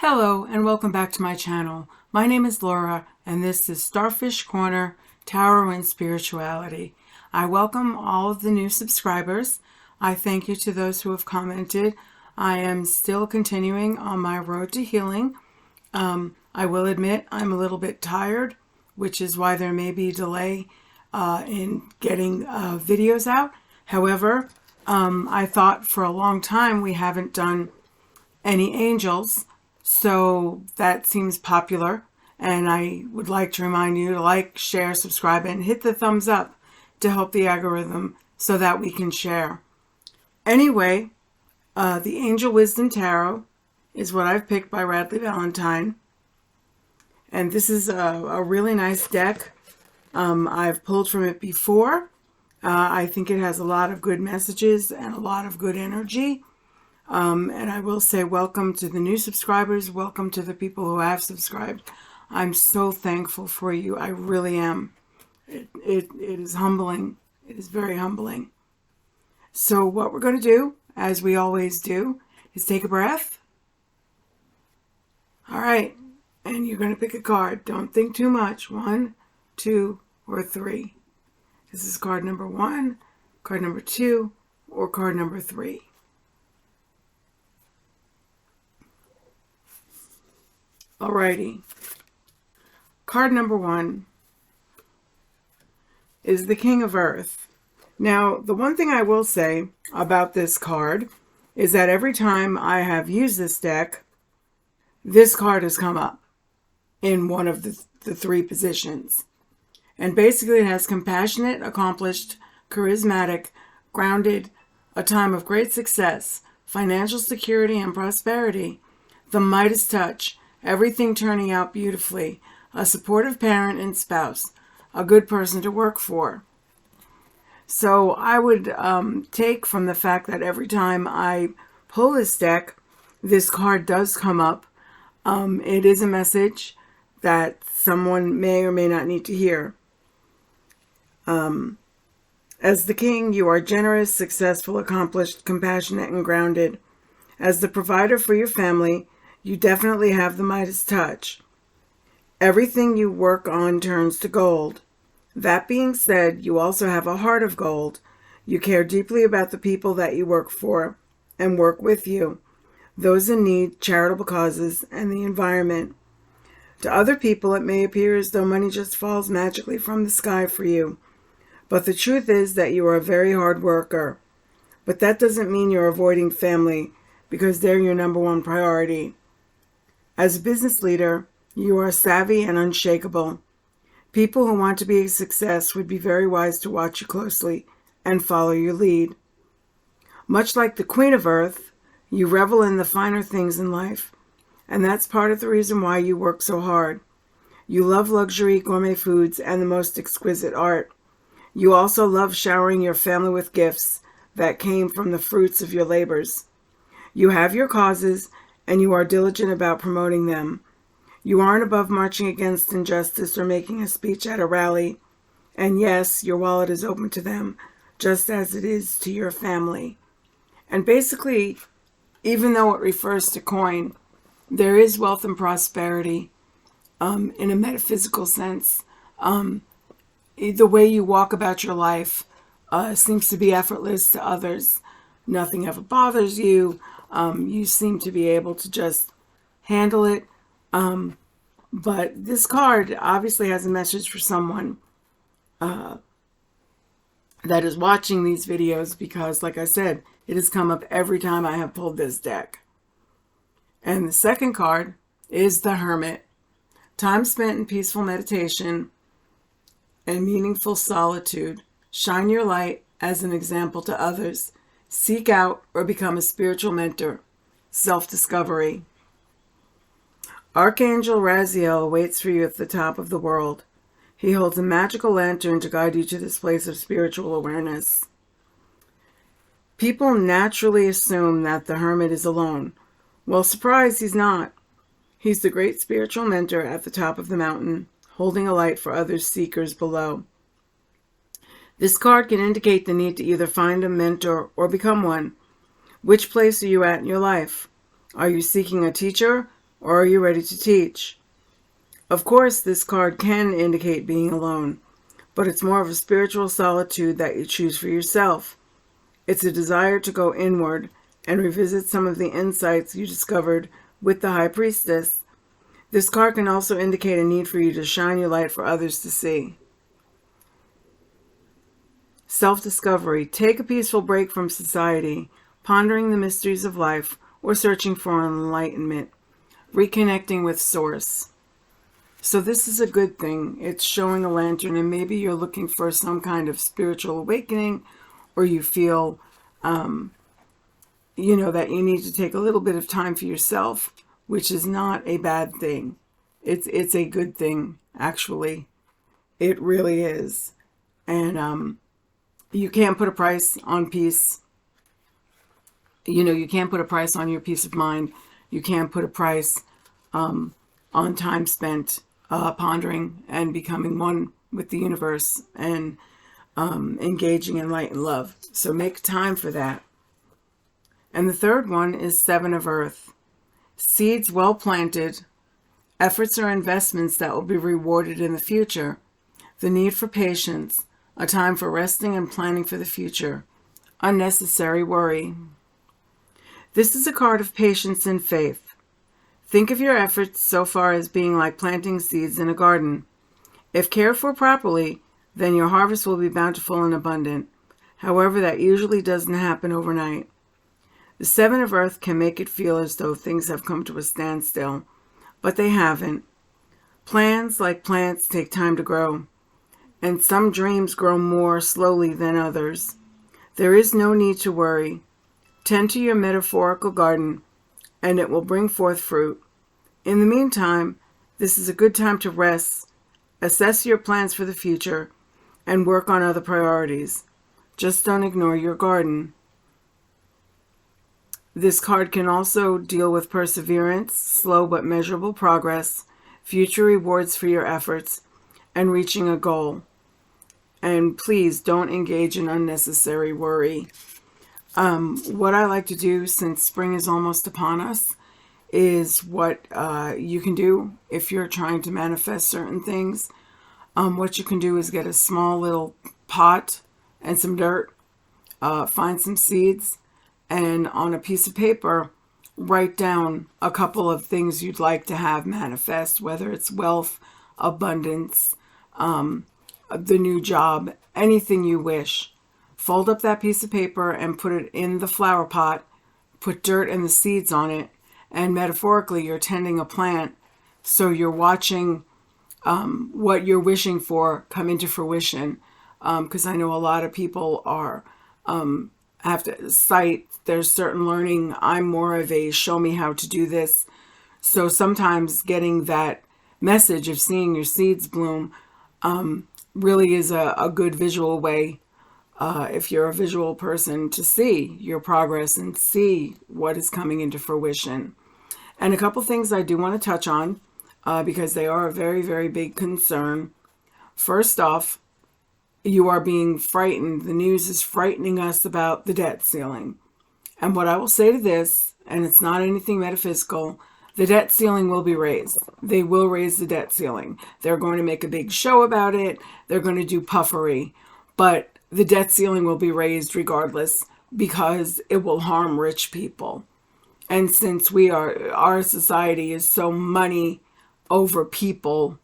Hello and welcome back to my channel. My name is Laura and this is Starfish Corner Tarot and Spirituality. I welcome all of the new subscribers. I thank you to those who have commented. I am still continuing on my road to healing. I will admit I'm a little bit tired, which is why there may be a delay in getting videos out. However, I thought for a long time we haven't done any angels. So that seems popular, and I would like to remind you to like, share, subscribe, and hit the thumbs up to help the algorithm so that we can share. Anyway, the Angel Wisdom Tarot is what I've picked by Radley Valentine. And this is a really nice deck. I've pulled from it before. I think it has a lot of good messages and a lot of good energy. And I will say welcome to the new subscribers. Welcome to the people who have subscribed. I'm so thankful for you. I really am. It is humbling. It is very humbling. So what we're going to do, as we always do, is take a breath. All right. And you're going to pick a card. Don't think too much. 1, 2, or 3. This is card number 1, card number 2, or card number 3. Alrighty. Card number 1 is the King of Earth. Now, the one thing I will say about this card is that every time I have used this deck, this card has come up in one of the 3 positions. And basically it has compassionate, accomplished, charismatic, grounded, a time of great success, financial security and prosperity, the Midas touch, everything turning out beautifully, a supportive parent and spouse, a good person to work for. So I would take from the fact that every time I pull this deck, this card does come up. It is a message that someone may or may not need to hear. As the king, you are generous, successful, accomplished, compassionate, and grounded. As the provider for your family, you definitely have the Midas touch. Everything you work on turns to gold. That being said, you also have a heart of gold. You care deeply about the people that you work for and work with you, those in need, charitable causes, and the environment. To other people, it may appear as though money just falls magically from the sky for you. But the truth is that you are a very hard worker. But that doesn't mean you're avoiding family, because they're your number 1 priority. As a business leader, you are savvy and unshakable. People who want to be a success would be very wise to watch you closely and follow your lead. Much like the Queen of Earth, you revel in the finer things in life, and that's part of the reason why you work so hard. You love luxury, gourmet foods, and the most exquisite art. You also love showering your family with gifts that came from the fruits of your labors. You have your causes, and you are diligent about promoting them. You aren't above marching against injustice or making a speech at a rally. And yes, your wallet is open to them, just as it is to your family. And basically, even though it refers to coin, there is wealth and prosperity in a metaphysical sense. The way you walk about your life seems to be effortless to others. Nothing ever bothers you. You seem to be able to just handle it. But this card obviously has a message for someone that is watching these videos because, like I said, it has come up every time I have pulled this deck. And the second card is the Hermit. Time spent in peaceful meditation and meaningful solitude. Shine your light as an example to others. Seek out or become a spiritual mentor. Self-discovery. Archangel Raziel waits for you at the top of the world. He holds a magical lantern to guide you to this place of spiritual awareness. People naturally assume that the Hermit is alone. Well, surprise, he's not. He's the great spiritual mentor at the top of the mountain, holding a light for other seekers below. This card can indicate the need to either find a mentor or become one. Which place are you at in your life? Are you seeking a teacher Or are you ready to teach? Of course, this card can indicate being alone, but it's more of a spiritual solitude that you choose for yourself. It's a desire to go inward and revisit some of the insights you discovered with the High Priestess. This card can also indicate a need for you to shine your light for others to see. Self-discovery. Take a peaceful break from society, pondering the mysteries of life, or searching for enlightenment. Reconnecting with Source. So this is a good thing. It's showing a lantern, and maybe you're looking for some kind of spiritual awakening, or you feel, that you need to take a little bit of time for yourself, which is not a bad thing. It's a good thing, actually. It really is. And you can't put a price on peace. You can't put a price on your peace of mind. You can't put a price on time spent pondering and becoming one with the universe and engaging in light and love. So make time for that. And the third one is Seven of Earth. Seeds well planted. Efforts or investments that will be rewarded in the future. The need for patience. A time for resting and planning for the future. Unnecessary worry. This is a card of patience and faith. Think of your efforts so far as being like planting seeds in a garden. If cared for properly, then your harvest will be bountiful and abundant. However, that usually doesn't happen overnight. The Seven of Earth can make it feel as though things have come to a standstill, but they haven't. Plans, like plants, take time to grow, and some dreams grow more slowly than others. There is no need to worry. Tend to your metaphorical garden, and it will bring forth fruit. In the meantime, this is a good time to rest, assess your plans for the future, and work on other priorities. Just don't ignore your garden. This card can also deal with perseverance, slow but measurable progress, future rewards for your efforts, and reaching a goal. And please don't engage in unnecessary worry. What I like to do, since spring is almost upon us, is what you can do if you're trying to manifest certain things. What you can do is get a small little pot and some dirt, find some seeds, and on a piece of paper, write down a couple of things you'd like to have manifest, whether it's wealth, abundance, the new job, anything you wish. Fold up that piece of paper and put it in the flower pot, put dirt and the seeds on it, and metaphorically you're tending a plant, so you're watching what you're wishing for come into fruition. Because I know a lot of people are have to cite, there's certain learning. I'm more of a show me how to do this. So sometimes getting that message of seeing your seeds bloom really is a good visual way, if you're a visual person, to see your progress and see what is coming into fruition. And a couple things I do want to touch on, because they are a very, very big concern. First off, you are being frightened. The news is frightening us about the debt ceiling. And what I will say to this, and it's not anything metaphysical, the debt ceiling will be raised. They will raise the debt ceiling. They're going to make a big show about it. They're going to do puffery. But the debt ceiling will be raised regardless, because it will harm rich people. And since our society is so money over people,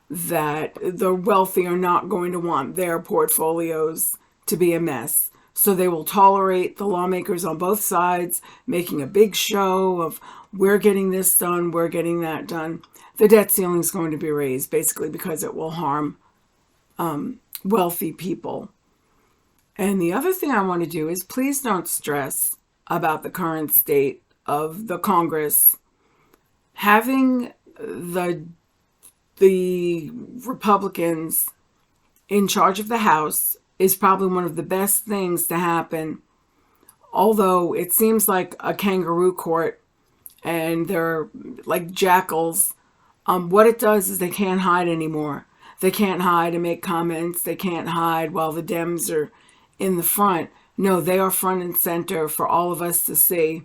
that the wealthy are not going to want their portfolios to be a mess. So they will tolerate the lawmakers on both sides making a big show of, we're getting this done, we're getting that done. The debt ceiling is going to be raised, basically because it will harm wealthy people. And the other thing I want to do is, please don't stress about the current state of the Congress. Having the Republicans in charge of the House is probably one of the best things to happen. Although it seems like a kangaroo court and they're like jackals, what it does is they can't hide anymore. They can't hide and make comments. They can't hide while the Dems are in the front. No, they are front and center for all of us to see.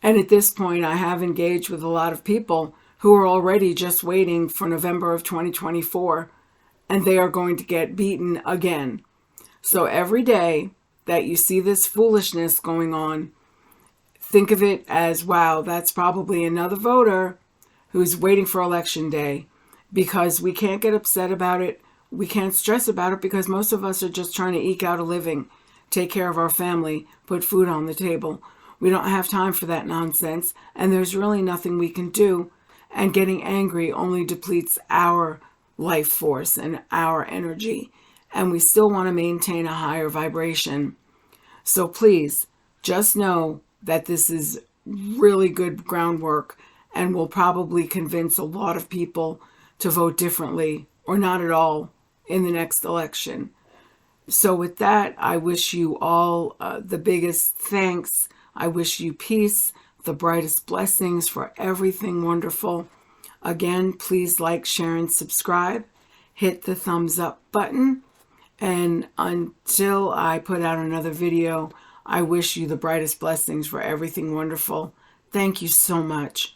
And at this point, I have engaged with a lot of people who are already just waiting for November of 2024, and they are going to get beaten again. So every day that you see this foolishness going on, think of it as, wow, that's probably another voter who's waiting for election day, because we can't get upset about it. We can't stress about it because most of us are just trying to eke out a living, take care of our family, put food on the table. We don't have time for that nonsense, and there's really nothing we can do. And getting angry only depletes our life force and our energy. And we still want to maintain a higher vibration. So please, just know that this is really good groundwork and will probably convince a lot of people to vote differently or not at all in the next election. So with that, I wish you all the biggest thanks. I wish you peace, the brightest blessings for everything wonderful. Again, please like, share, and subscribe. Hit the thumbs up button. And until I put out another video, I wish you the brightest blessings for everything wonderful. Thank you so much.